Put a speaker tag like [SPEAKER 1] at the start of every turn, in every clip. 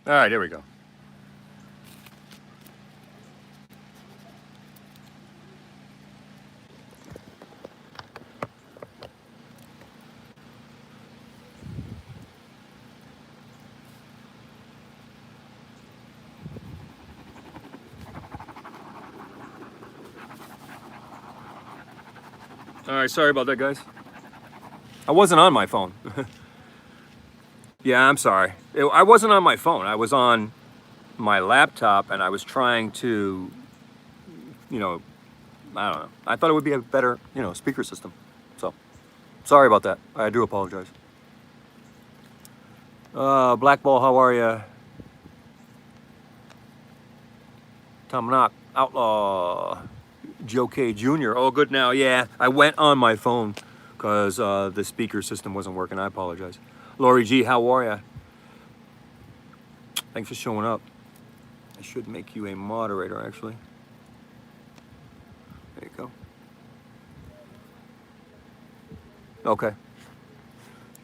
[SPEAKER 1] All right, there we go. All right, sorry about that, guys. I wasn't on my phone. Yeah, I'm sorry. I wasn't on my phone. I was on my laptop, and I was trying to, you know, I don't know. I thought it would be a better, speaker system. So, sorry about that. I do apologize. Black Ball, how are you? Tom Knock, Outlaw, Joe K. Jr. Oh, good now. Yeah, I went on my phone because the speaker system wasn't working. I apologize. Lori G, how are you? Thanks for showing up. I should make you a moderator, actually. There you go. Okay.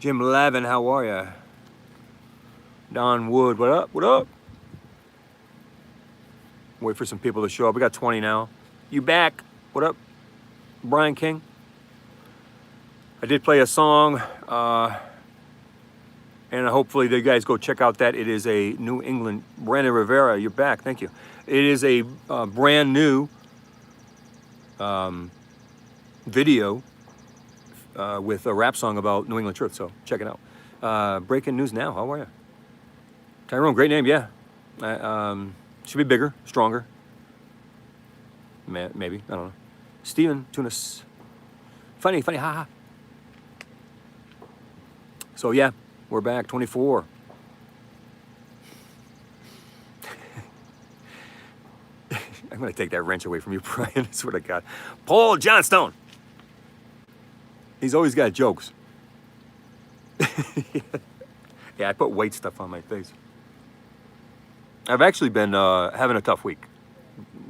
[SPEAKER 1] Jim Lavin, how are you? Don Wood, what up? What up? Wait for some people to show up. We got 20 now. You back? What up? Brian King. I did play a song, and hopefully you guys go check out that. It is a New England, Brandon Rivera, you're back, thank you. It is a brand new video with a rap song about New England truth, so check it out. Breaking news now, how are you? Tyrone, great name, yeah. Should be bigger, stronger. Maybe, I don't know. Steven Tunis. Funny, haha. So yeah, we're back, 24. I'm gonna take that wrench away from you, Brian, I swear to God. Paul Johnstone. He's always got jokes. Yeah, I put weight stuff on my face. I've actually been having a tough week.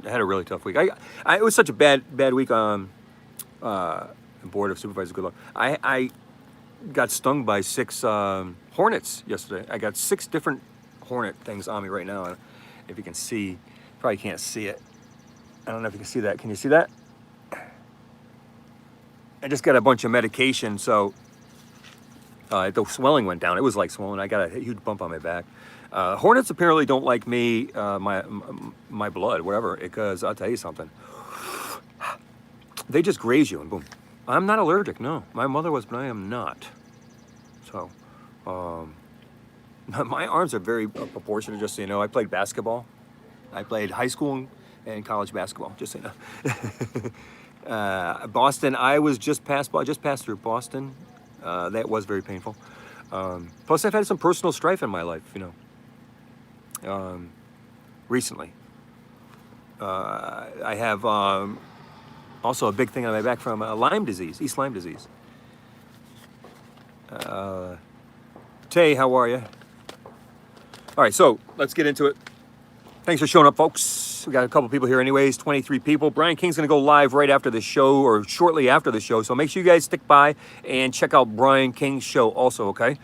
[SPEAKER 1] I had a really tough week. It was such a bad week. Board of Supervisors, good luck. I got stung by 6 hornets yesterday. I got 6 different hornet things on me right now. If you can see, probably can't see it. I don't know if you can see that. Can you see that? I just got a bunch of medication, so the swelling went down. It was like swollen. I got a huge bump on my back. Hornets apparently don't like me, my blood, whatever, because I'll tell you something. They just graze you and boom. I'm not allergic, no. My mother was, but I am not. So, my arms are very proportionate, just so you know. I played basketball. I played high school and college basketball, just so you know. Boston, I just passed through Boston. That was very painful. Plus, I've had some personal strife in my life, recently. I have also a big thing on my back from Lyme disease, East Lyme disease. Tay, how are you? All right, so let's get into it. Thanks for showing up, folks. We got a couple people here anyways, 23 people. Brian King's gonna go live right after the show or shortly after the show. So make sure you guys stick by and check out Brian King's show also, okay?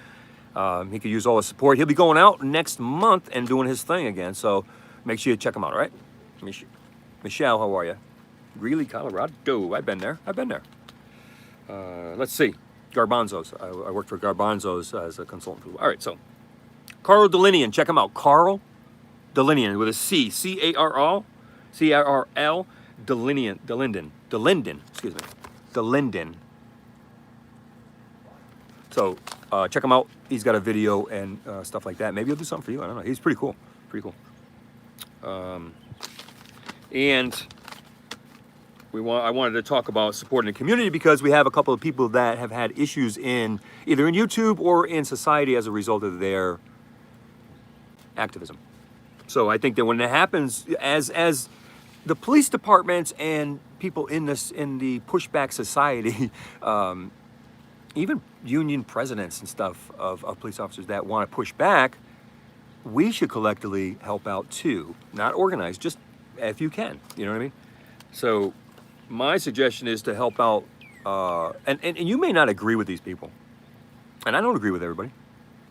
[SPEAKER 1] He could use all the support. He'll be going out next month and doing his thing again. So make sure you check him out, all right? Michelle, how are you? Greeley, Colorado. I've been there. Let's see. Garbanzos. I worked for Garbanzos as a consultant. All right, so Carl Delinian. Check him out. Carl Delinian with a C. C-A-R-L. C-A-R-L. Delinden. Excuse me. Delinden. So check him out. He's got a video and stuff like that. Maybe he'll do something for you. I don't know. He's pretty cool. And I wanted to talk about supporting the community because we have a couple of people that have had issues in either in YouTube or in society as a result of their activism. So I think that when it happens, as the police departments and people in the pushback society, even union presidents and stuff of police officers that want to push back, we should collectively help out too. Not organize, just if you can. You know what I mean? So my suggestion is to help out, and you may not agree with these people, and I don't agree with everybody,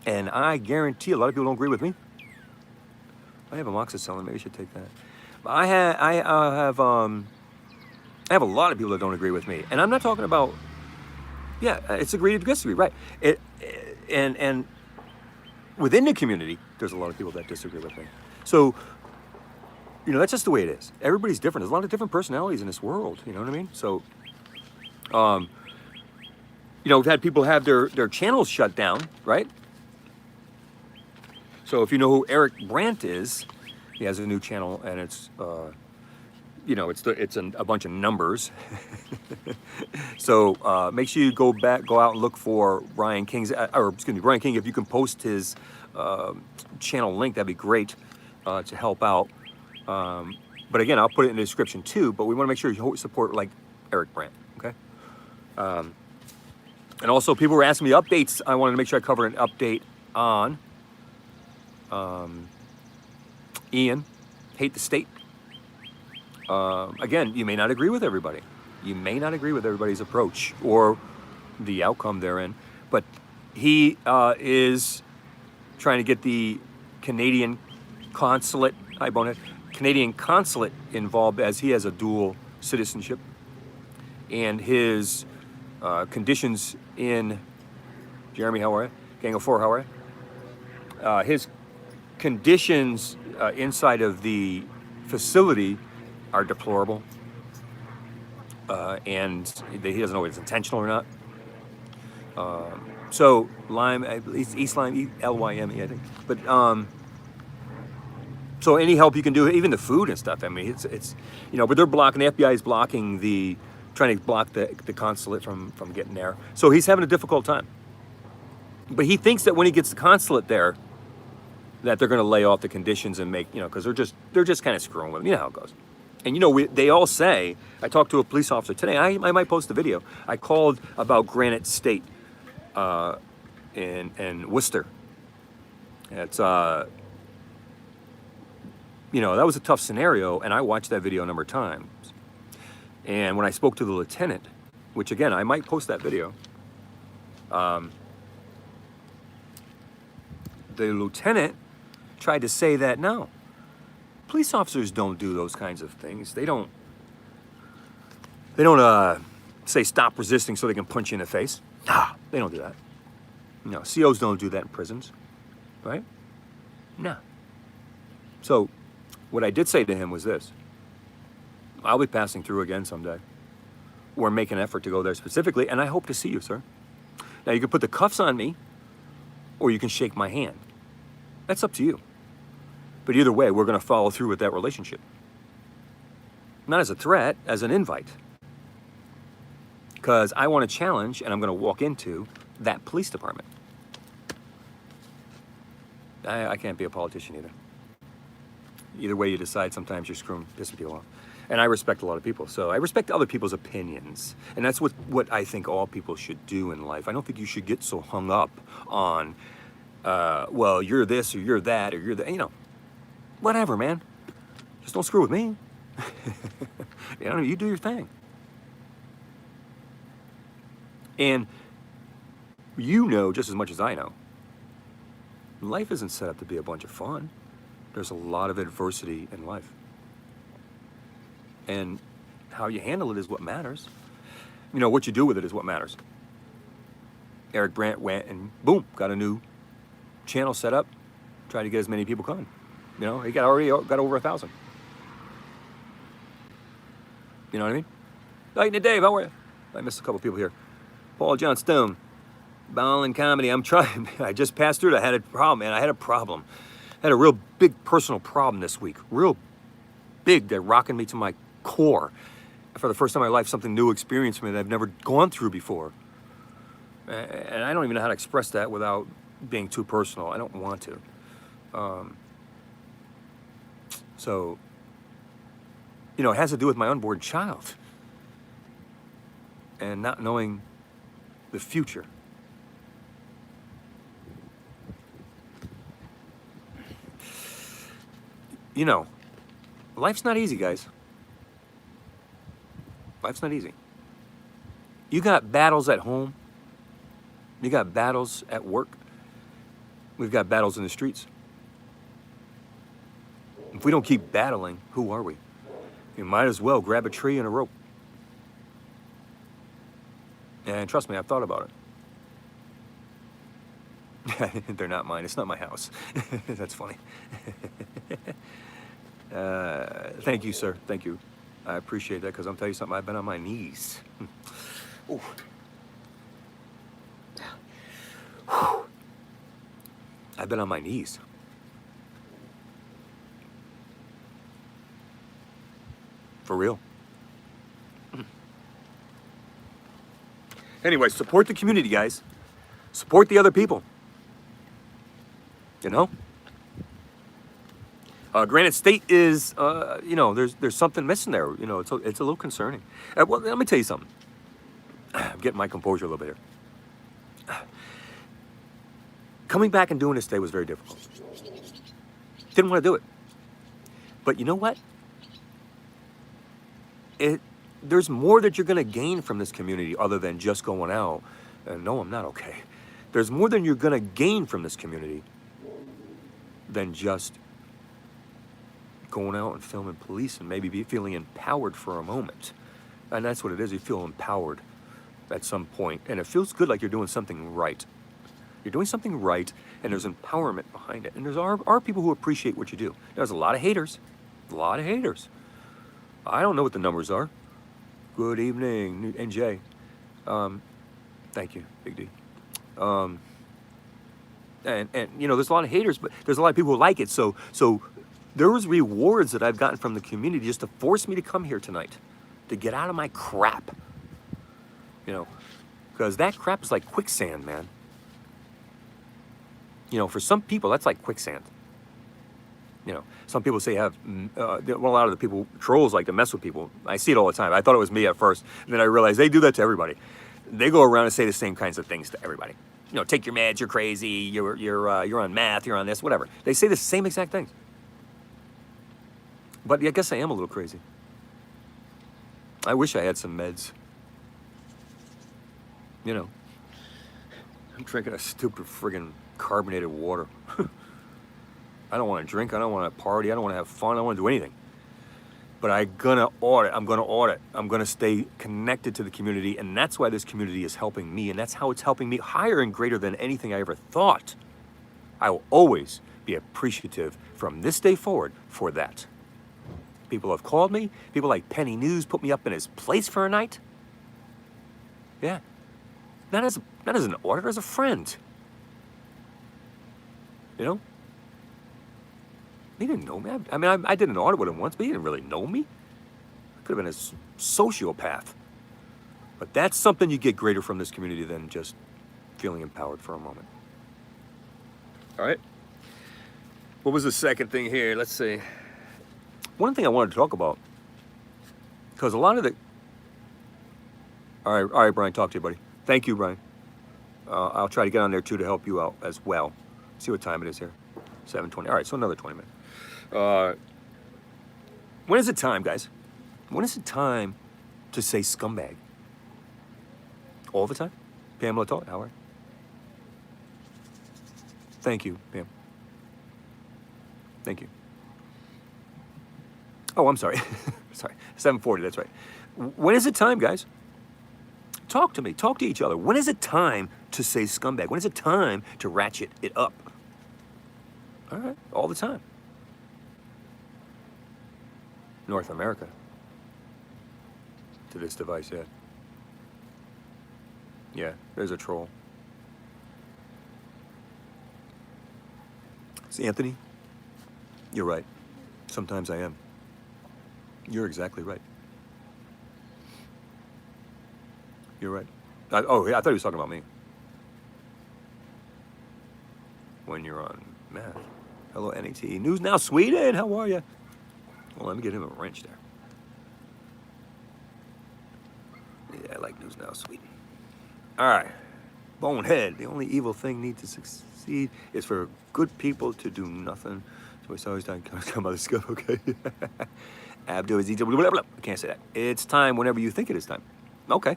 [SPEAKER 1] and I guarantee a lot of people don't agree with me. I have amoxicillin. Maybe I should take that. But I have a lot of people that don't agree with me, and I'm not talking about. Yeah, it's agree to disagree, right? And within the community, there's a lot of people that disagree with me. So, that's just the way it is. Everybody's different. There's a lot of different personalities in this world. You know what I mean? So, we've had people have their channels shut down, right? So if you know who Eric Brandt is, he has a new channel, and it's a bunch of numbers. So make sure you go out and look for Brian King's, Brian King. If you can post his channel link, that'd be great to help out. But again, I'll put it in the description too. But we want to make sure you support like Eric Brandt, okay? And also, people were asking me updates. I wanted to make sure I covered an update on Ian, Hate the State. Again, you may not agree with everybody. You may not agree with everybody's approach or the outcome therein, but he is trying to get the Canadian consulate, Canadian consulate involved, as he has a dual citizenship, and his conditions in Jeremy, how are you? Gang of Four, how are you? His conditions inside of the facility are deplorable, and he doesn't know if it's intentional or not. So Lyme, East Lyme, Lyme, I think. But so any help you can do, even the food and stuff. I mean, it's but they're blocking. The FBI is blocking trying to block the consulate from getting there. So he's having a difficult time. But he thinks that when he gets the consulate there, that they're going to lay off the conditions and make, because they're just kind of screwing with him. You know how it goes. And they all say, I talked to a police officer today, I might post a video. I called about Granite State in Worcester. It's, that was a tough scenario, and I watched that video a number of times. And when I spoke to the lieutenant, which again, I might post that video, the lieutenant tried to say that, no, police officers don't do those kinds of things. They don't say stop resisting so they can punch you in the face. Nah, they don't do that. No, COs don't do that in prisons, right? No. So what I did say to him was this: I'll be passing through again someday. We're making an effort to go there specifically, and I hope to see you, sir. Now, you can put the cuffs on me, or you can shake my hand. That's up to you. But either way, we're going to follow through with that relationship. Not as a threat, as an invite. Because I want to challenge, and I'm going to walk into that police department. I can't be a politician either. Either way you decide, sometimes you're pissing people off. And I respect a lot of people, so I respect other people's opinions. And that's what I think all people should do in life. I don't think you should get so hung up on, well, you're this, or you're that, or you're that, whatever, man. Just don't screw with me. You do your thing. And just as much as I know, life isn't set up to be a bunch of fun. There's a lot of adversity in life. And how you handle it is what matters. What you do with it is what matters. Eric Brandt went and boom, got a new channel set up, tried to get as many people coming. He already got over 1,000. You know what I mean? Lightning Dave, how are you? I missed a couple people here. Paul John Stone, Ballin Comedy. I'm trying. I just passed through it. I had a problem, man. I had a real big personal problem this week. Real big. They're rocking me to my core. For the first time in my life, something new experienced me that I've never gone through before. And I don't even know how to express that without being too personal. I don't want to. So, it has to do with my unborn child and not knowing the future. Life's not easy, guys. Life's not easy. You got battles at home. You got battles at work. We've got battles in the streets. If we don't keep battling, who are we? You might as well grab a tree and a rope. And trust me, I've thought about it. They're not mine. It's not my house. That's funny. Thank you, sir. Thank you. I appreciate that because I'm telling you something. I've been on my knees. Ooh. I've been on my knees. For real. Anyway, support the community, guys. Support the other people. You know? Granite State is, you know, there's something missing there. You know, it's a little concerning. Well, let me tell you something. I'm getting my composure a little bit here. Coming back and doing this today was very difficult. Didn't want to do it. But you know what? There's more that you're going to gain from this community other than just going out. No, I'm not okay. There's more than you're going to gain from this community than just going out and filming police and maybe feeling empowered for a moment. And that's what it is. You feel empowered at some point. And it feels good, like you're doing something right. You're doing something right, and there's empowerment behind it. And there's are people who appreciate what you do. There's a lot of haters. A lot of haters. I don't know what the numbers are. Good evening, NJ. Thank you, Big D. And you know, there's a lot of haters, but there's a lot of people who like it. So there was rewards that I've gotten from the community just to force me to come here tonight, to get out of my crap. You know, because that crap is like quicksand, man. You know, for some people, that's like quicksand. You know, some people say a lot of the people, trolls like to mess with people. I see it all the time. I thought it was me at first, and then I realized they do that to everybody. They go around and say the same kinds of things to everybody. You know, take your meds, you're crazy, you're on math, you're on this, whatever. They say the same exact things. But I guess I am a little crazy. I wish I had some meds. You know, I'm drinking a stupid friggin' carbonated water. I don't want to drink. I don't want to party. I don't want to have fun. I don't want to do anything. But I'm going to audit. I'm going to audit. I'm going to stay connected to the community. And that's why this community is helping me. And that's how it's helping me higher and greater than anything I ever thought. I will always be appreciative from this day forward for that. People have called me. People like Penny News put me up in his place for a night. Yeah. Not as an auditor, as a friend. You know? He didn't know me. I mean, I did an audit with him once, but he didn't really know me. I could have been a sociopath. But that's something you get greater from this community than just feeling empowered for a moment. All right. What was the second thing here? Let's see. One thing I wanted to talk about, because a lot of the... All right, Brian, talk to you, buddy. Thank you, Brian. I'll try to get on there, too, to help you out as well. See what time it is here. 7:20. All right, so another 20 minutes. When is it time, guys? When is it time to say scumbag? All the time? Pamela Todd, how are you? Thank you, Pam. Thank you. Oh, I'm sorry. Sorry, 7:40, that's right. When is it time, guys? Talk to me. Talk to each other. When is it time to say scumbag? When is it time to ratchet it up? All right, all the time. North America. To this device, yeah. Yeah, there's a troll. See, Anthony, you're right. Sometimes I am. You're exactly right. You're right. I thought he was talking about me. When you're on math. Hello, NAT. News Now Sweden, how are you? Well, let me get him a wrench there. Yeah, I like News Now Sweden. All right. Bonehead. The only evil thing need to succeed is for good people to do nothing. So it's always time to come out of scope, okay? Abdul is blah, blah, blah. I can't say that. It's time whenever you think it is time. Okay.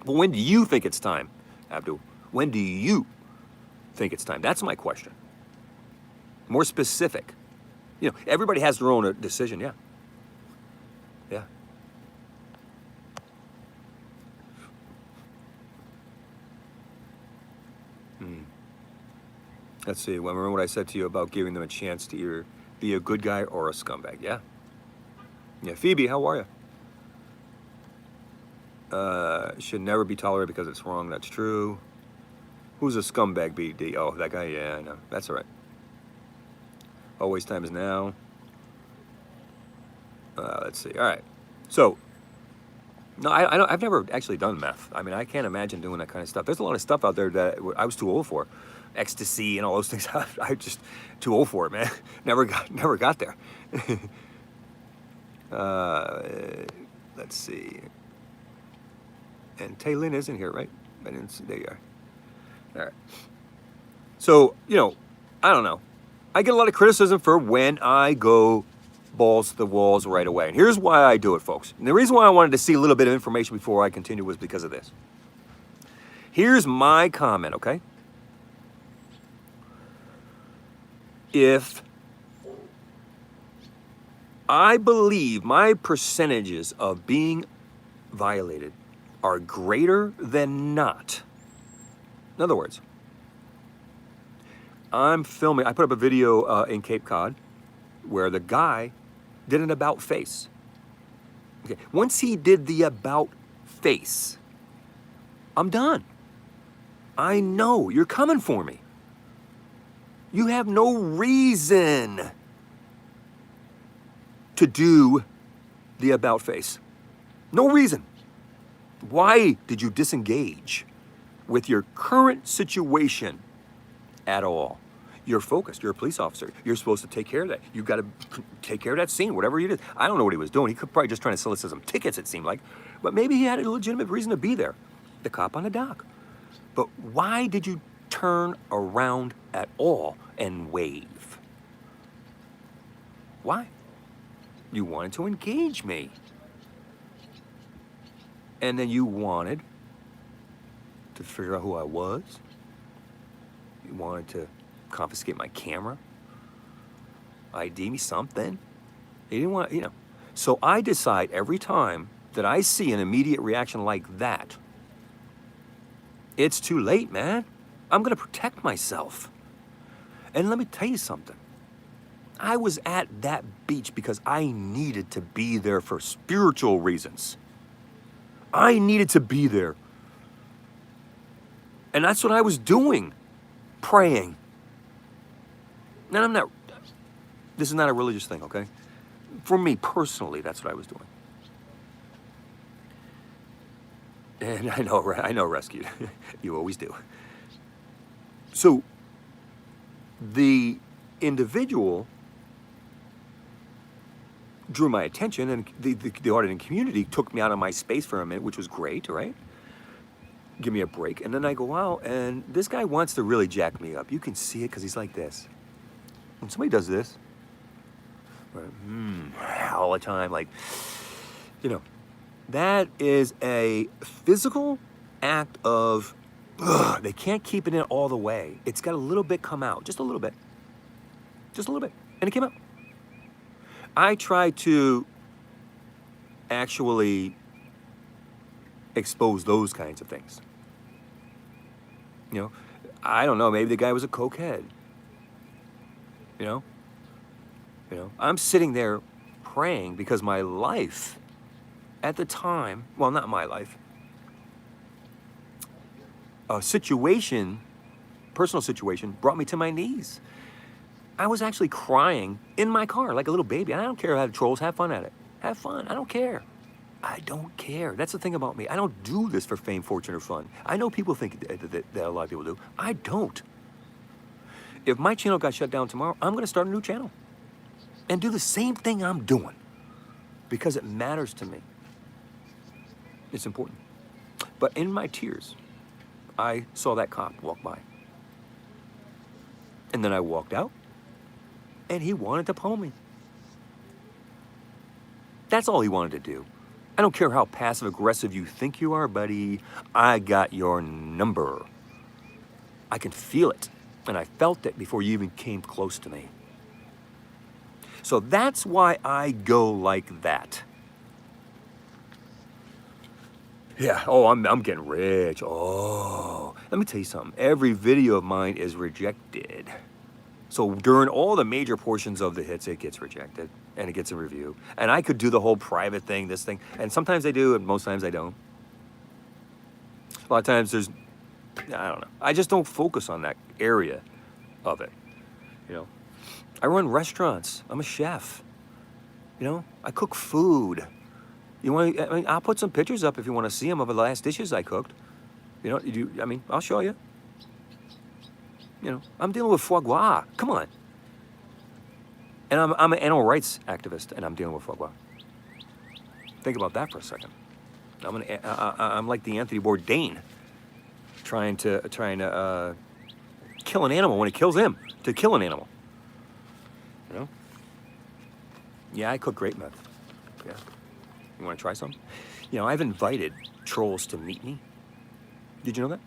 [SPEAKER 1] But when do you think it's time, Abdul? When do you think it's time? That's my question. More specific. You know, everybody has their own decision. Yeah. Yeah. Let's see. Well, remember what I said to you about giving them a chance to either be a good guy or a scumbag? Yeah. Yeah. Phoebe, how are you? Should never be tolerated because it's wrong. That's true. Who's a scumbag, BD? Oh, that guy. Yeah, I know. That's all right. Always time is now. Let's see. All right. So, no, I've never actually done meth. I mean, I can't imagine doing that kind of stuff. There's a lot of stuff out there that I was too old for. Ecstasy and all those things. I just too old for it, man. Never got there. Let's see. And Taylin isn't here, right? I didn't see. There you are. All right. So, you know, I don't know. I get a lot of criticism for when I go balls to the walls right away. And here's why I do it, folks. And the reason why I wanted to see a little bit of information before I continue was because of this. Here's my comment, okay? If I believe my percentages of being violated are greater than not, in other words, I'm filming, I put up a video in Cape Cod where the guy did an about face. Okay. Once he did the about face, I'm done. I know you're coming for me. You have no reason to do the about face. No reason. Why did you disengage with your current situation at all? You're focused. You're a police officer. You're supposed to take care of that. You've got to take care of that scene, whatever he did. I don't know what he was doing. He could probably just trying to solicit some tickets, it seemed like. But maybe he had a legitimate reason to be there. The cop on the dock. But why did you turn around at all and wave? Why? You wanted to engage me. And then you wanted to figure out who I was. You wanted to confiscate my camera. ID me something. You didn't want, you know. So I decide every time that I see an immediate reaction like that, it's too late, man. I'm going to protect myself. And let me tell you something. I was at that beach because I needed to be there for spiritual reasons. I needed to be there. And that's what I was doing. Praying. And I'm not, this is not a religious thing, okay? For me personally, that's what I was doing. And I know, rescued. You always do. So, the individual drew my attention, and the audience community took me out of my space for a minute, which was great, right? Give me a break. And then I go out, and this guy wants to really jack me up. You can see it because he's like this. When somebody does this, all the time, like, you know, that is a physical act of, they can't keep it in all the way. It's got a little bit come out, just a little bit. Just a little bit. And it came out. I try to actually expose those kinds of things. You know, I don't know, maybe the guy was a cokehead. You know, I'm sitting there praying because my life at the time, well, not my life, a situation, personal situation, brought me to my knees. I was actually crying in my car like a little baby. I don't care how the trolls, have fun at it. Have fun, I don't care. I don't care. That's the thing about me. I don't do this for fame, fortune, or fun. I know people think that a lot of people do. I don't. If my channel got shut down tomorrow, I'm going to start a new channel and do the same thing I'm doing because it matters to me. It's important. But in my tears, I saw that cop walk by. And then I walked out, and he wanted to pummel me. That's all he wanted to do. I don't care how passive-aggressive you think you are, buddy. I got your number. I can feel it. And I felt it before you even came close to me. So that's why I go like that. Yeah, oh, I'm getting rich. Oh, let me tell you something. Every video of mine is rejected. So during all the major portions of the hits, it gets rejected and it gets a review. And I could do the whole private thing, this thing, and sometimes I do, and most times I don't. A lot of times there's, I don't know. I just don't focus on that area of it. You know, I run restaurants. I'm a chef. You know, I cook food. You want? I mean, I'll put some pictures up if you want to see them of the last dishes I cooked. You know, I mean, I'll show you. You know, I'm dealing with foie gras. Come on. And I'm an animal rights activist, and I'm dealing with foie gras. Think about that for a second. I'm like the Anthony Bourdain, trying to kill an animal when it kills him. To kill an animal. You know? Yeah, I cook great meth. Yeah. You want to try some? You know, I've invited trolls to meet me. Did you know that?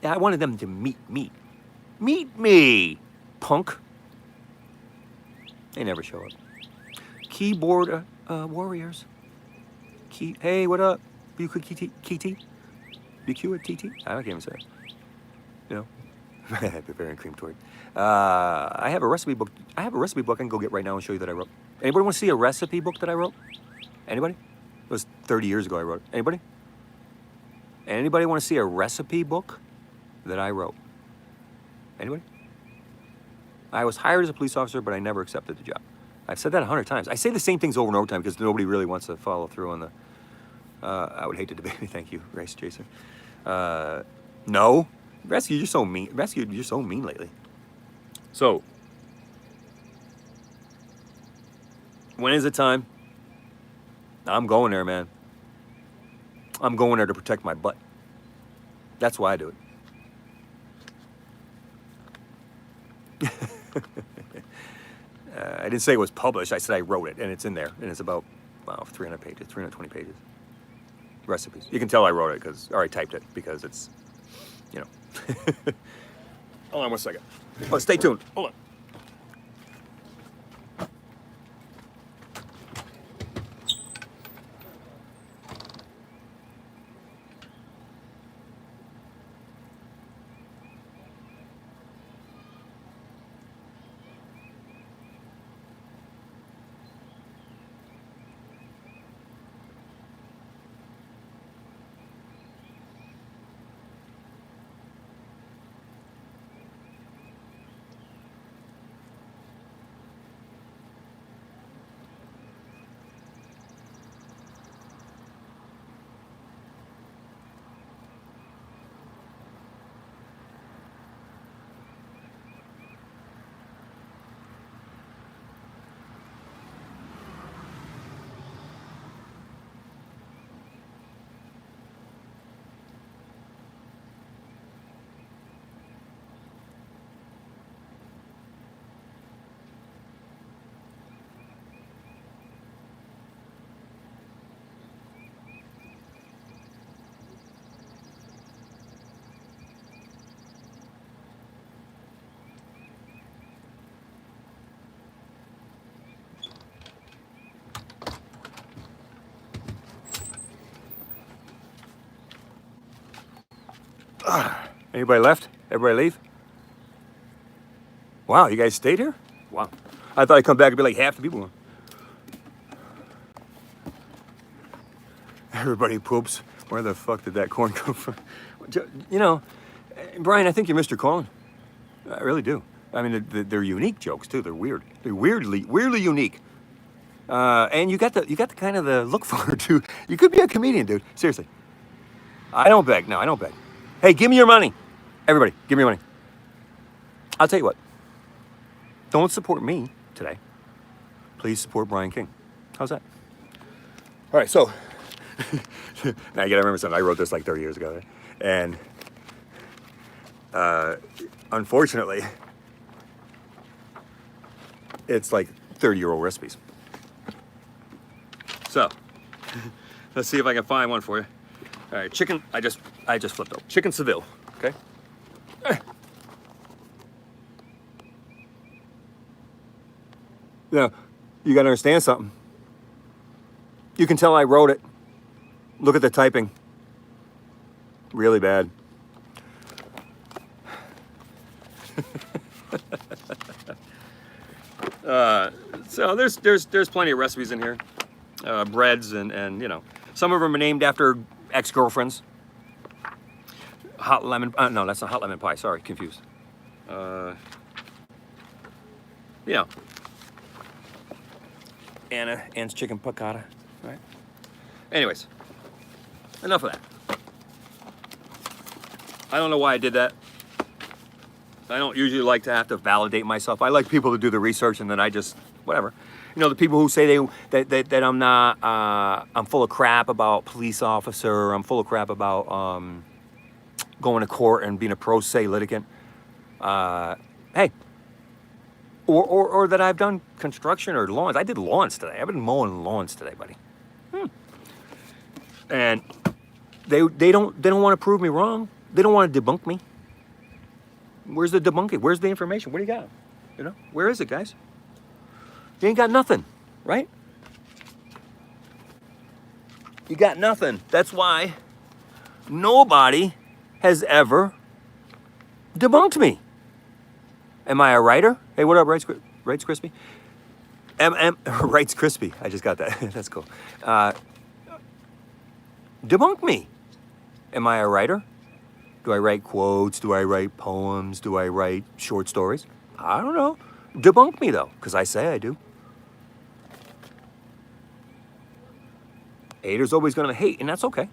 [SPEAKER 1] Yeah, I wanted them to meet me. Meet me, punk. They never show up. Keyboard warriors. Hey, what up? BQ a TT? I can't even say it. You know? Bavarian cream torte. I have a recipe book. I can go get right now and show you that I wrote. Anybody want to see a recipe book that I wrote? Anybody? It was 30 years ago I wrote it. Anybody? Anybody want to see a recipe book that I wrote? Anybody? I was hired as a police officer, but I never accepted the job. I've said that 100 times. I say the same things over and over time because nobody really wants to follow through on the... I would hate to debate me. Thank you, Race Jason. No. Rescue, you're so mean. Rescue, you're so mean lately. So, when is it time? I'm going there, man. I'm going there to protect my butt. That's why I do it. I didn't say it was published. I said I wrote it, and it's in there. And it's about, wow, 300 pages, 320 pages. Recipes. You can tell I wrote it or I typed it because it's, you know. Hold on one second. Oh, stay tuned. Hold on. Anybody left? Everybody leave? Wow, you guys stayed here? Wow. I thought I'd come back and be like half the people. Everybody poops. Where the fuck did that corn come from? You know, Brian, I think you're Mr. Colin. I really do. I mean, they're unique jokes too. They're weird. They're weirdly unique. And you got the kind of the look forward to. You could be a comedian, dude. Seriously. I don't beg. No, I don't beg. Hey, give me your money. Everybody, give me your money. I'll tell you what. Don't support me today. Please support Brian King. How's that? All right, so now you gotta remember something. I wrote this like 30 years ago, and unfortunately, it's like 30-year-old recipes. So let's see if I can find one for you. All right, chicken. I just flipped over. Chicken Seville. Okay. Now, you got to understand something. You can tell I wrote it. Look at the typing. Really bad. So there's plenty of recipes in here. Breads and you know, some of them are named after ex-girlfriends. Hot lemon, no, that's not hot lemon pie. Sorry, confused. You know, Anne's chicken piccata, right? Anyways, enough of that. I don't know why I did that. I don't usually like to have to validate myself. I like people to do the research and then I just, whatever. You know, the people who say that I'm not, I'm full of crap about police officer, I'm full of crap about going to court and being a pro se litigant. Hey, or that I've done construction or lawns. I did lawns today. I've been mowing lawns today, buddy. And they don't want to prove me wrong. They don't want to debunk me. Where's the debunking? Where's the information? What do you got? You know, where is it, guys? You ain't got nothing, right? You got nothing. That's why nobody has ever debunked me. Am I a writer? Hey, what up, Wrights Crispy? Wrights Crispy. I just got that. That's cool. Debunk me. Am I a writer? Do I write quotes? Do I write poems? Do I write short stories? I don't know. Debunk me, though, because I say I do. Haters always going to hate, and that's okay.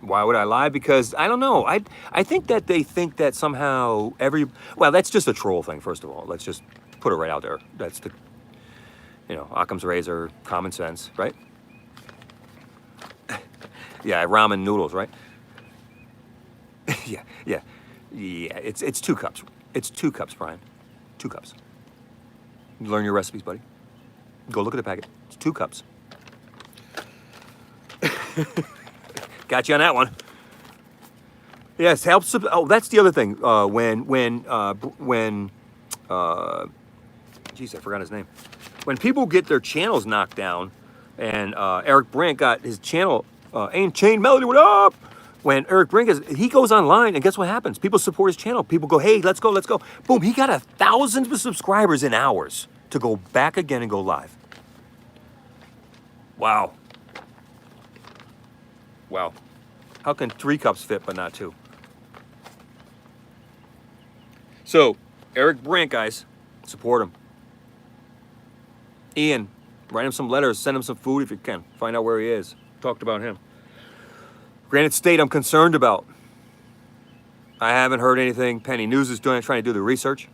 [SPEAKER 1] Why would I lie? Because, I don't know. I think that they think that somehow well, that's just a troll thing, first of all. Let's just put it right out there. That's the, you know, Occam's razor, common sense, right? Yeah, ramen noodles, right? yeah. It's 2 cups. It's 2 cups, Brian. 2 cups. Learn your recipes, buddy. Go look at the packet. It's 2 cups. Got you on that one. Yes, helps. Oh, that's the other thing. Geez, I forgot his name. When people get their channels knocked down, and Eric Brandt got his channel. Ain't Chain Melody, what up? When Eric Brandt he goes online, and guess what happens? People support his channel. People go, hey, let's go. Boom, he got 1,000 subscribers in hours to go back again and go live. Wow. How can 3 cups fit but not 2? So, Eric Brandt, guys, support him. Ian, write him some letters, send him some food if you can. Find out where he is. Talked about him. Granite State, I'm concerned about. I haven't heard anything. Penny News is trying to do the research.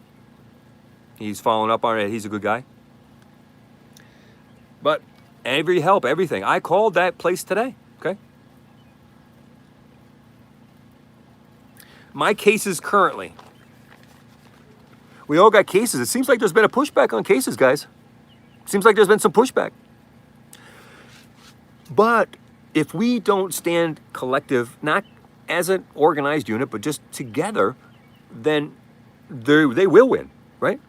[SPEAKER 1] He's following up on it. He's a good guy. But every help, everything. I called that place today, okay? My cases currently. We all got cases. It seems like there's been a pushback on cases, guys. Seems like there's been some pushback. But if we don't stand collective, not as an organized unit, but just together, then they will win, right?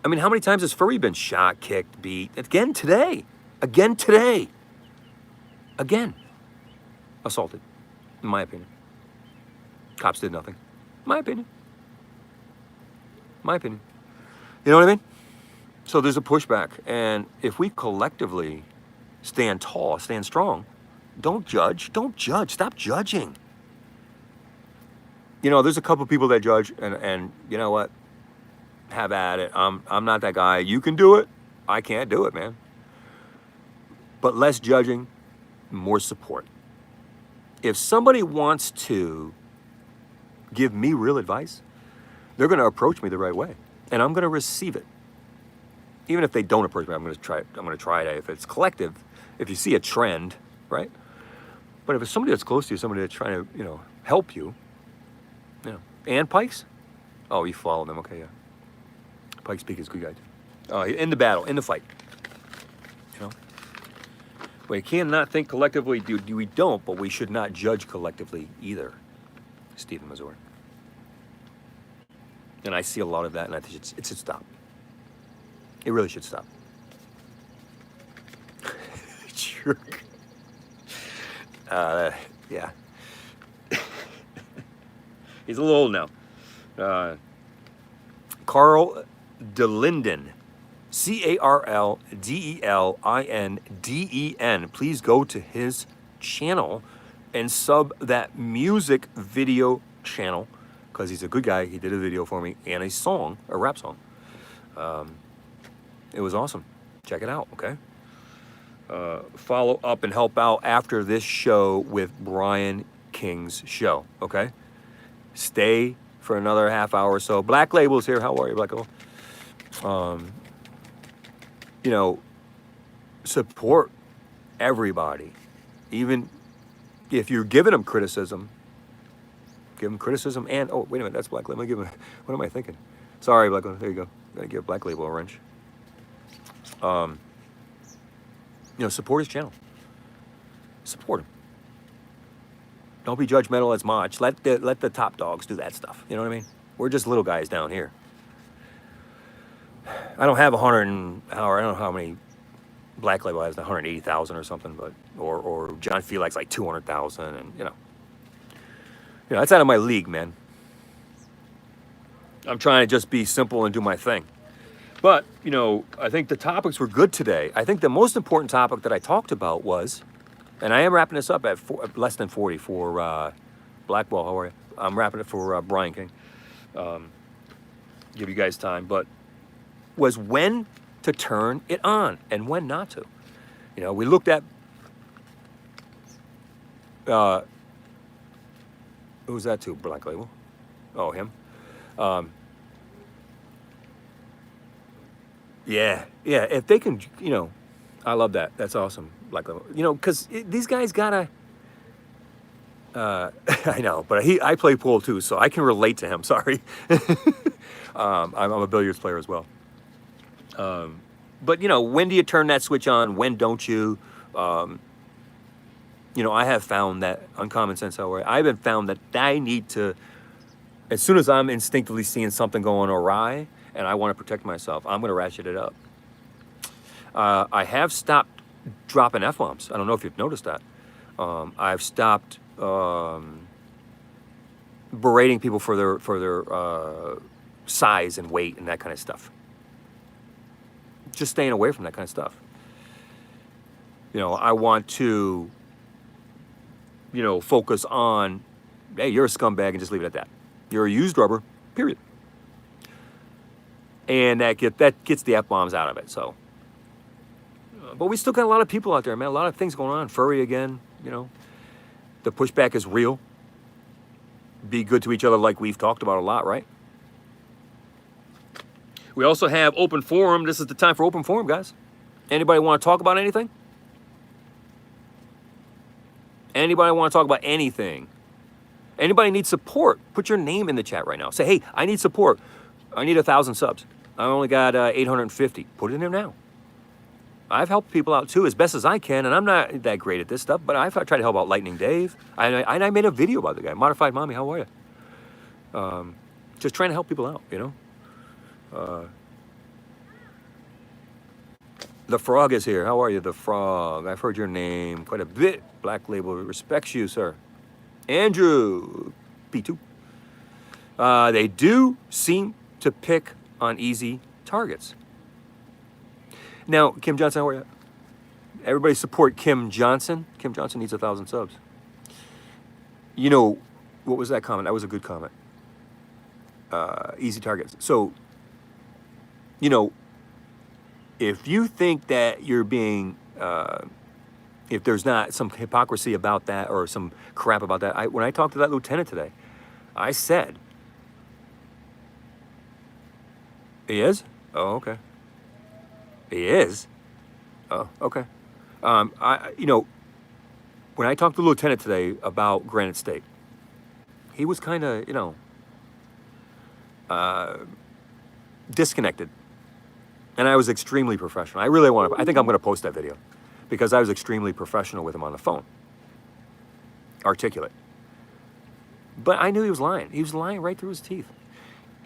[SPEAKER 1] I mean, how many times has Furry been shot, kicked, beat? Again today. Again. Assaulted, in my opinion. Cops did nothing. My opinion. You know what I mean? So there's a pushback. And if we collectively stand tall, stand strong, don't judge. Stop judging. You know, there's a couple people that judge, and you know what? Have at it. I'm not that guy. You can do it. I can't do it, man. But less judging, more support. If somebody wants to give me real advice, they're going to approach me the right way, and I'm going to receive it. Even if they don't approach me, I'm going to try it. I'm going to try it. If it's collective, if you see a trend, right? But if it's somebody that's close to you, somebody that's trying to, you know, help you, you know. And Pikes? Oh, you follow them. Okay, yeah. Pikes Peak is a good guy, too. In the battle, in the fight. You know? We cannot think collectively. We don't, but we should not judge collectively either. Stephen Mazur. And I see a lot of that, and I think it should stop. It really should stop. Jerk. Yeah. He's a little old now. Carl DeLinden. CarlDelinden. Please go to his channel and sub that music video channel, because he's a good guy. He did a video for me and a song, a rap song. It was awesome. Check it out, okay? Follow up and help out after this show with Brian King's show, okay? Stay for another half hour or so. Black Label's here. How are you, Black Label? You know, support everybody. Even if you're giving them criticism, give them criticism and, oh, wait a minute, that's Black Label. Give them, what am I thinking? Sorry, Black Label. There you go. Gotta give Black Label a wrench. You know, support his channel. Support him. Don't be judgmental as much. Let the top dogs do that stuff. You know what I mean? We're just little guys down here. I don't have 100 and, I don't know how many Black Label has, 180,000 or something, but or John Felix like 200,000, and you know, that's out of my league, man. I'm trying to just be simple and do my thing. But, you know, I think the topics were good today. I think the most important topic that I talked about was, and I am wrapping this up at less than 40 for Blackwell. How are you? I'm wrapping it for Brian King. Give you guys time. But was when to turn it on and when not to. You know, we looked at... who's that to? Black Label? Oh, him? Yeah, if they can, you know, I love that. That's awesome. Like, you know, because these guys gotta, I know, but I play pool too, so I can relate to him, sorry. I'm a billiards player as well. But, you know, when do you turn that switch on? When don't you? You know, I have found that, Uncommon Sense, I've been found that I need to, as soon as I'm instinctively seeing something going awry, and I want to protect myself, I'm going to ratchet it up. I have stopped dropping F-bombs. I don't know if you've noticed that. I've stopped berating people for their size and weight and that kind of stuff. Just staying away from that kind of stuff. You know, I want to, you know, focus on, hey, you're a scumbag, and just leave it at that. You're a used rubber, period. And that gets the F-bombs out of it, so. But we still got a lot of people out there, man. A lot of things going on. Furry again, you know. The pushback is real. Be good to each other like we've talked about a lot, right? We also have open forum. This is the time for open forum, guys. Anybody want to talk about anything? Anybody want to talk about anything? Anybody need support? Put your name in the chat right now. Say, hey, I need support. I need 1,000 subs. I only got 850. Put it in there now. I've helped people out too as best as I can, and I'm not that great at this stuff, but I've tried to help out Lightning Dave. I made a video about the guy. Modified Mommy, how are you? Just trying to help people out, you know? The Frog is here. How are you, The Frog? I've heard your name quite a bit. Black Label respects you, sir. Andrew, P2. They do seem to pick on easy targets. Now, Kim Johnson, how are you? Everybody support Kim Johnson. Kim Johnson needs 1,000 subs. You know, what was that comment? That was a good comment. Easy targets. So, you know, if you think that you're being, if there's not some hypocrisy about that or some crap about that, when I talked to that lieutenant today, I said, he is? Oh, okay. He is? Oh, okay. You know, when I talked to the lieutenant today about Granite State, he was kind of, you know, disconnected. And I was extremely professional. I think I'm going to post that video because I was extremely professional with him on the phone. Articulate. But I knew he was lying. He was lying right through his teeth.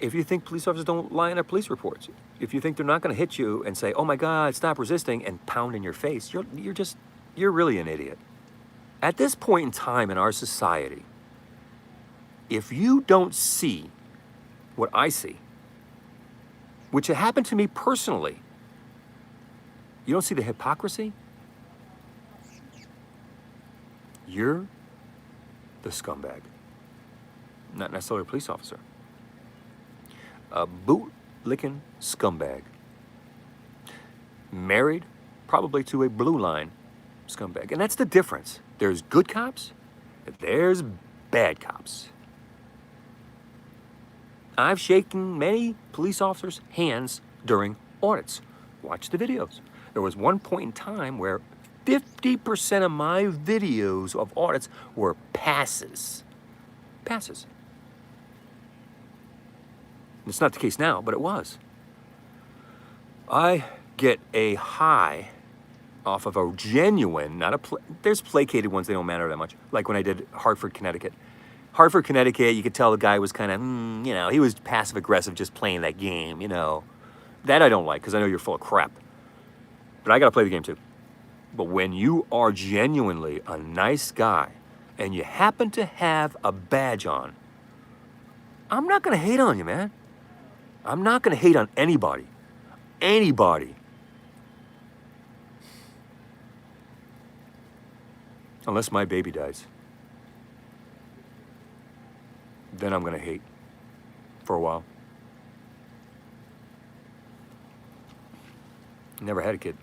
[SPEAKER 1] if you think police officers don't lie in their police reports, if you think they're not going to hit you and say, "Oh my God, stop resisting," and pound in your face, you're really an idiot. At this point in time in our society, if you don't see what I see, which had happened to me personally, you don't see the hypocrisy, you're the scumbag, not necessarily a police officer. A boot-licking scumbag. Married, probably to a blue line scumbag. And that's the difference. There's good cops, there's bad cops. I've shaken many police officers' hands during audits. Watch the videos. There was one point in time where 50% of my videos of audits were passes. Passes. It's not the case now, but it was. I get a high off of a genuine, not a, there's placated ones, they don't matter that much. Like when I did Hartford, Connecticut. Hartford, Connecticut, you could tell the guy was kind of, you know, he was passive aggressive just playing that game, you know. That I don't like because I know you're full of crap. But I got to play the game too. But when you are genuinely a nice guy and you happen to have a badge on, I'm not going to hate on you, man. I'm not going to hate on anybody. Anybody. Unless my baby dies. Then I'm going to hate for a while. Never had a kid.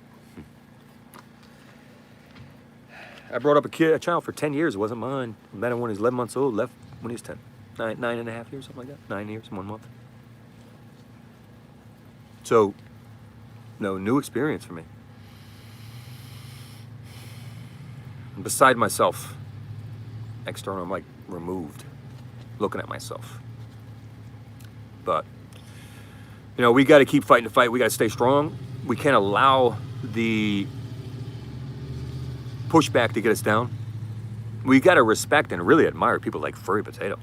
[SPEAKER 1] I brought up a child for 10 years. It wasn't mine. Met him when he was 11 months old. Left when he was 10. 9.5 years, something like that. 9 years, 1 month. So, no, new experience for me. I'm beside myself. External, I'm like removed. Looking at myself. But, you know, we got to keep fighting the fight. We got to stay strong. We can't allow the pushback to get us down. We got to respect and really admire people like Furry Potato.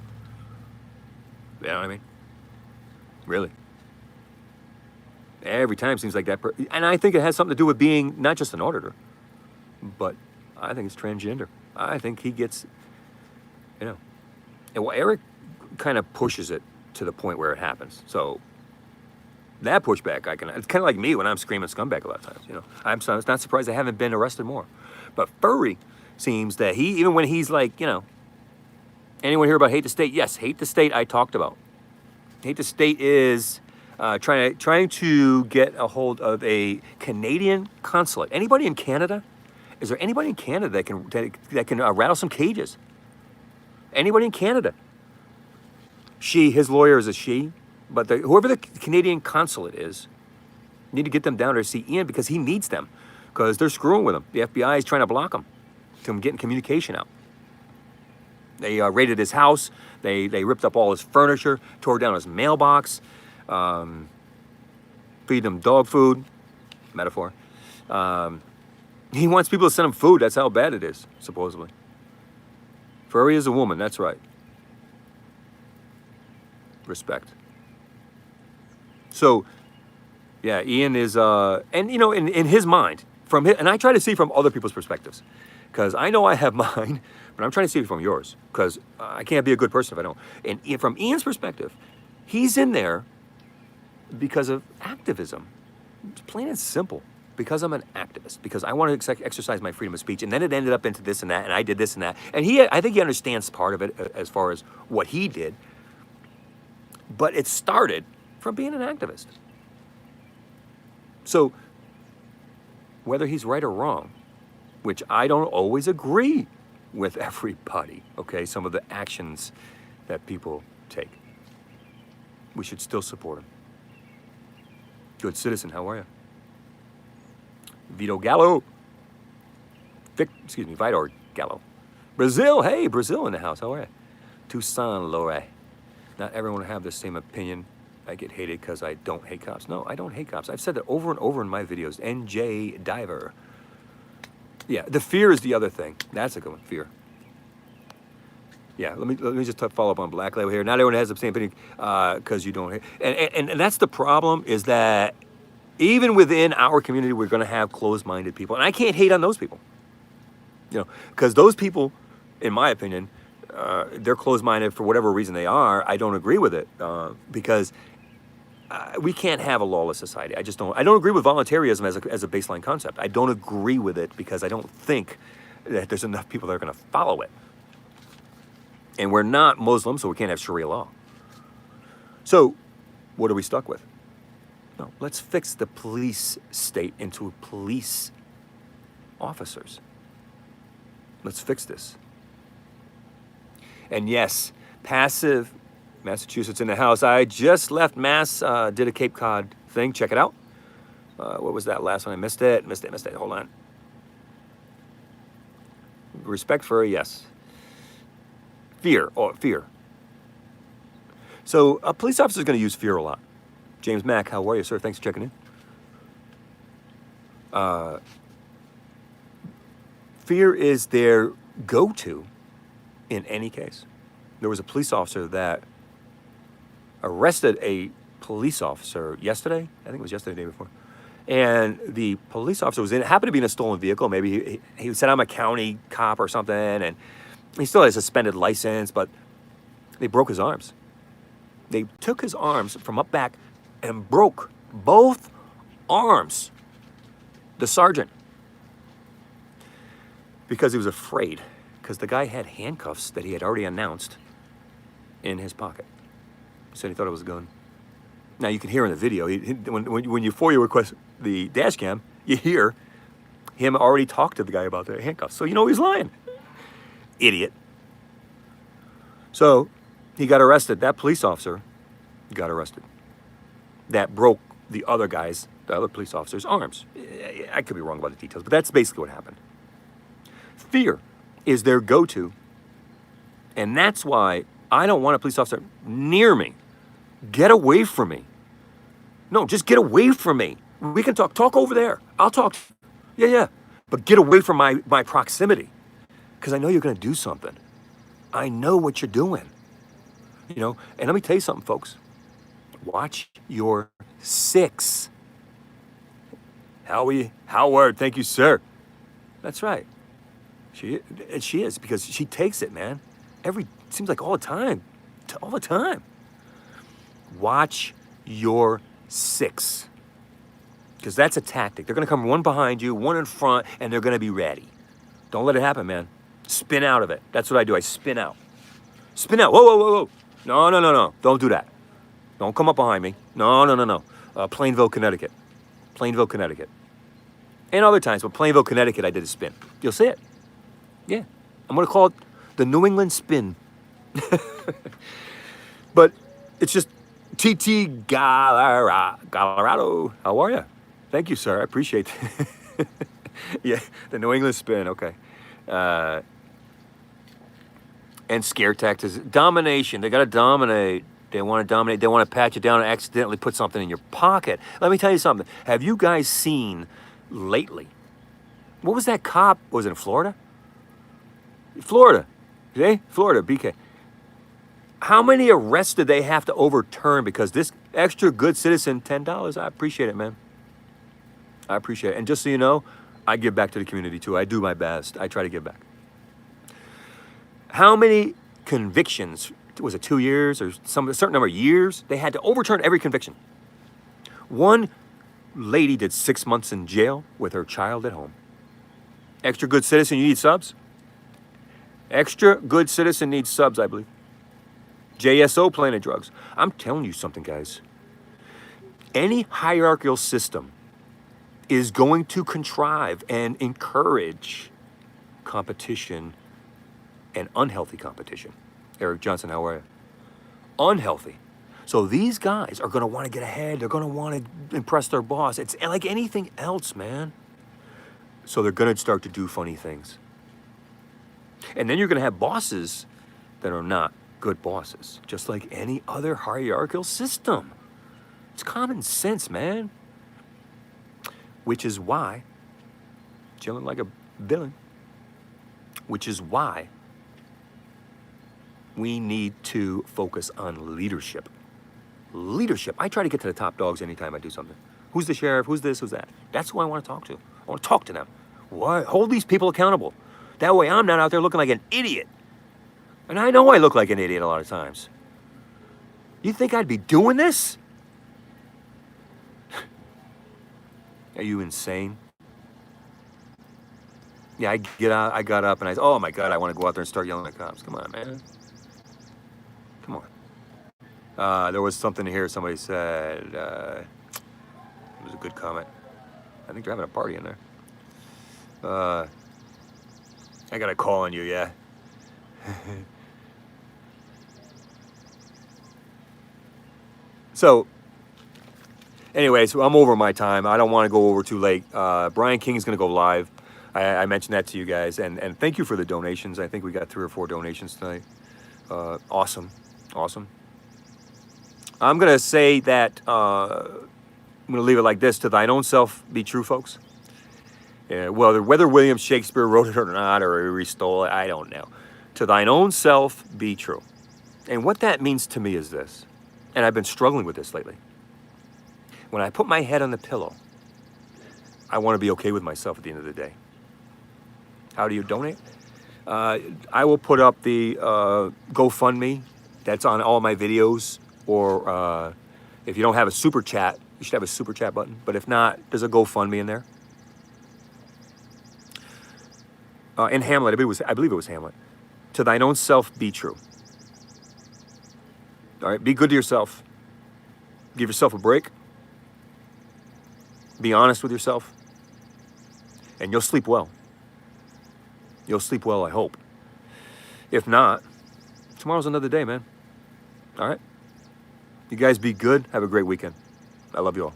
[SPEAKER 1] You know what I mean? Really. Every time seems like that. And I think it has something to do with being not just an auditor, but I think it's transgender. I think he gets, you know. And well, Eric kind of pushes it to the point where it happens. So that pushback, it's kind of like me when I'm screaming scumbag a lot of times, you know. I'm not surprised I haven't been arrested more. But Furry seems that he, even when he's like, you know, anyone hear about Hate the State? Yes, Hate the State I talked about. Hate the State is trying to get a hold of a Canadian consulate. Anybody in Canada? Is there anybody in Canada that can rattle some cages? Anybody in Canada? His lawyer is a she, but whoever the Canadian consulate is, need to get them down there to see Ian because he needs them, because they're screwing with him. The FBI is trying to block him from getting communication out. They raided his house. They ripped up all his furniture, tore down his mailbox, feed him dog food, metaphor. He wants people to send him food. That's how bad it is, supposedly. Furry is a woman, that's right. Respect. So, yeah, Ian is, and you know, in his mind, and I try to see from other people's perspectives, because I know I have mine, but I'm trying to see it from yours, because I can't be a good person if I don't. And from Ian's perspective, he's in there because of activism. It's plain and simple. Because I'm an activist, because I want to exercise my freedom of speech, and then it ended up into this and that, and I did this and that. And I think he understands part of it as far as what he did, but it started from being an activist. So, whether he's right or wrong, which I don't always agree with everybody, okay, some of the actions that people take, we should still support him. Good citizen, how are you? Vito Gallo. Vitor Gallo. Brazil, hey, Brazil in the house, how are you? Tucson, Lore. Not everyone will have the same opinion. I get hated because I don't hate cops. No, I don't hate cops. I've said that over and over in my videos. NJ Diver. Yeah, the fear is the other thing. That's a good one, fear. Yeah, let me just follow up on Black Label here. Not everyone has the same opinion because you don't. And that's the problem is that even within our community, we're going to have closed-minded people, and I can't hate on those people. Because those people, in my opinion, they're closed-minded for whatever reason they are. I don't agree with it because we can't have a lawless society. I just don't. I don't agree with voluntarism as a baseline concept. I don't agree with it because I don't think that there's enough people that are going to follow it. And we're not Muslim, so we can't have Sharia law. So, what are we stuck with? No, let's fix the police state into police officers. Let's fix this. And yes, passive Massachusetts in the house. I just left Mass, did a Cape Cod thing. Check it out. What was that last one? I missed it. Hold on. Respect for, yes. Fear. So a police officer is going to use fear a lot. James Mack, how are you, sir? Thanks for checking in. Fear is their go-to in any case. There was a police officer that arrested a police officer yesterday. I think it was yesterday, the day before. And the police officer happened to be in a stolen vehicle. Maybe he said, I'm a county cop or something, and he still has a suspended license, but they broke his arms. They took his arms from up back and broke both arms. The sergeant. Because he was afraid. Because the guy had handcuffs that he had already announced in his pocket. He said he thought it was a gun. Now you can hear in the video, when you FOIA request the dash cam, you hear him already talk to the guy about the handcuffs. So you know he's lying. Idiot. So he got arrested. That police officer got arrested. That broke the other police officer's arms. I could be wrong about the details, but that's basically what happened. Fear is their go-to. And that's why I don't want a police officer near me. Get away from me. No, just get away from me. We can talk. Talk over there. I'll talk. Yeah. But get away from my proximity. Because I know you're going to do something. I know what you're doing. And let me tell you something, folks. Watch your six. Howard, thank you, sir. That's right. She is, because she takes it, man. Seems like all the time. All the time. Watch your six. Because that's a tactic. They're going to come one behind you, one in front, and they're going to be ready. Don't let it happen, man. Spin out of it. That's what I do. I spin out. Spin out. Whoa. No. Don't do that. Don't come up behind me. No. Plainville, Connecticut. And other times, but Plainville, Connecticut, I did a spin. You'll see it. Yeah. I'm going to call it the New England spin. But it's just TT Colorado. How are you? Thank you, sir. I appreciate it. Yeah, the New England spin. Okay. And scare tactics. Domination. They got to dominate. They want to dominate. They want to pat you down and accidentally put something in your pocket. Let me tell you something. Have you guys seen lately? What was that cop? Was it in Florida? Florida, BK. How many arrests did they have to overturn because this extra good citizen, $10? I appreciate it, man. I appreciate it. And just so you know, I give back to the community too. I do my best. I try to give back. How many convictions, was it 2 years or a certain number of years? They had to overturn every conviction. One lady did 6 months in jail with her child at home. Extra good citizen, you need subs? Extra good citizen needs subs, I believe. JSO Planet Drugs. I'm telling you something, guys. Any hierarchical system is going to contrive and encourage competition and unhealthy competition. Eric Johnson, how are you? Unhealthy. So these guys are going to want to get ahead. They're going to want to impress their boss. It's like anything else, man. So they're going to start to do funny things. And then you're going to have bosses that are not good bosses, just like any other hierarchical system. It's common sense, man. Which is why, chilling like a villain, which is why We need to focus on leadership. Leadership. I try to get to the top dogs anytime I do something. Who's the sheriff? Who's this? Who's that? That's who I want to talk to. I want to talk to them. What? Hold these people accountable. That way I'm not out there looking like an idiot. And I know I look like an idiot a lot of times. You think I'd be doing this? Are you insane? Yeah, I got up and I said, oh my God, I want to go out there and start yelling at cops. Come on, man. Come on. There was something here somebody said, it was a good comment. I think they're having a party in there. I got a call on you, yeah. So, anyway, so I'm over my time. I don't want to go over too late. Brian King's going to go live. I mentioned that to you guys. And thank you for the donations. I think we got 3 or 4 donations tonight. Awesome. Awesome. I'm going to say that, I'm going to leave it like this. To thine own self be true, folks. Well, whether William Shakespeare wrote it or not, or he stole it, I don't know. To thine own self be true. And what that means to me is this. And I've been struggling with this lately. When I put my head on the pillow, I want to be okay with myself at the end of the day. How do you donate? I will put up the GoFundMe. That's on all my videos. Or if you don't have a super chat, you should have a super chat button. But if not, there's a GoFundMe in there. In Hamlet, I believe it was Hamlet. To thine own self be true. All right, be good to yourself. Give yourself a break. Be honest with yourself. And you'll sleep well. You'll sleep well, I hope. If not, tomorrow's another day, man. All right? You guys be good. Have a great weekend. I love you all.